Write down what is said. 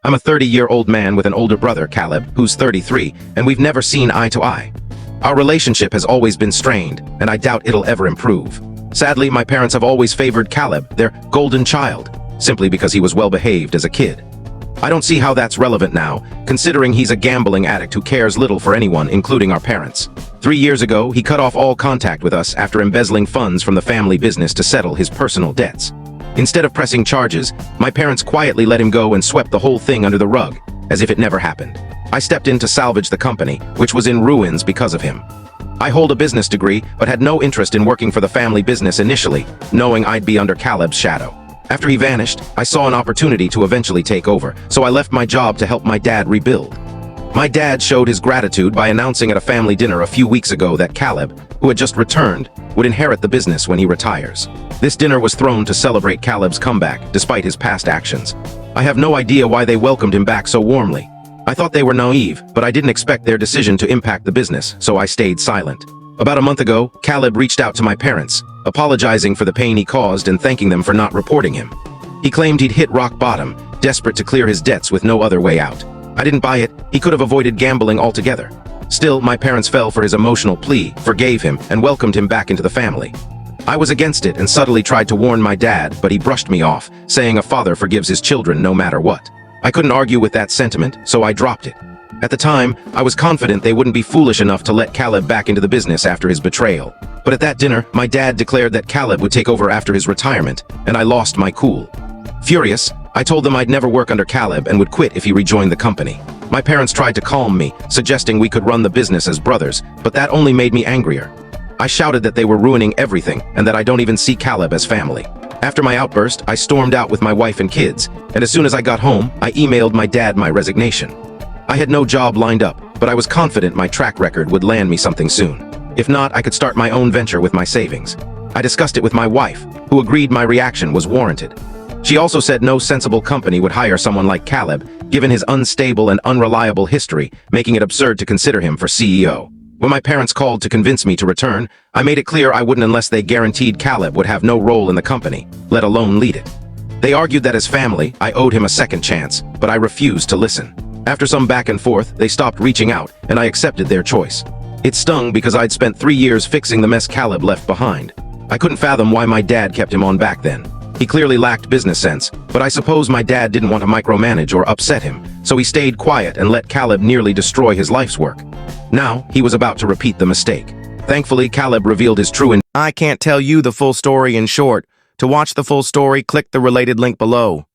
I'm a 30-year-old man with an older brother, Caleb, who's 33, and we've never seen eye to eye. Our relationship has always been strained, and I doubt it'll ever improve. Sadly, my parents have always favored Caleb, their golden child, simply because he was well-behaved as a kid. I don't see how that's relevant now, considering he's a gambling addict who cares little for anyone, including our parents. 3 years ago, he cut off all contact with us after embezzling funds from the family business to settle his personal debts. Instead of pressing charges, my parents quietly let him go and swept the whole thing under the rug, as if it never happened. I stepped in to salvage the company, which was in ruins because of him. I hold a business degree, but had no interest in working for the family business initially, knowing I'd be under Caleb's shadow. After he vanished, I saw an opportunity to eventually take over, so I left my job to help my dad rebuild. My dad showed his gratitude by announcing at a family dinner a few weeks ago that Caleb, who had just returned, would inherit the business when he retires. This dinner was thrown to celebrate Caleb's comeback, despite his past actions. I have no idea why they welcomed him back so warmly. I thought they were naive, but I didn't expect their decision to impact the business, so I stayed silent. About a month ago, Caleb reached out to my parents, apologizing for the pain he caused and thanking them for not reporting him. He claimed he'd hit rock bottom, desperate to clear his debts with no other way out. I didn't buy it. He could have avoided gambling altogether. Still, my parents fell for his emotional plea, forgave him, and welcomed him back into the family. I was against it and subtly tried to warn my dad, but he brushed me off, saying a father forgives his children no matter what. I couldn't argue with that sentiment, so I dropped it. At the time, I was confident they wouldn't be foolish enough to let Caleb back into the business after his betrayal. But at that dinner, my dad declared that Caleb would take over after his retirement, and I lost my cool. Furious, I told them I'd never work under Caleb and would quit if he rejoined the company. My parents tried to calm me, suggesting we could run the business as brothers, but that only made me angrier. I shouted that they were ruining everything and that I don't even see Caleb as family. After my outburst, I stormed out with my wife and kids, and as soon as I got home, I emailed my dad my resignation. I had no job lined up, but I was confident my track record would land me something soon. If not, I could start my own venture with my savings. I discussed it with my wife, who agreed my reaction was warranted. She also said no sensible company would hire someone like Caleb, given his unstable and unreliable history, making it absurd to consider him for CEO. When my parents called to convince me to return, I made it clear I wouldn't unless they guaranteed Caleb would have no role in the company, let alone lead it. They argued that as family, I owed him a second chance, but I refused to listen. After some back and forth, they stopped reaching out, and I accepted their choice. It stung because I'd spent 3 years fixing the mess Caleb left behind. I couldn't fathom why my dad kept him on back then. He clearly lacked business sense, but I suppose my dad didn't want to micromanage or upset him, so he stayed quiet and let Caleb nearly destroy his life's work. Now, he was about to repeat the mistake. Thankfully, Caleb revealed his true I can't tell you the full story in short. To watch the full story, click the related link below.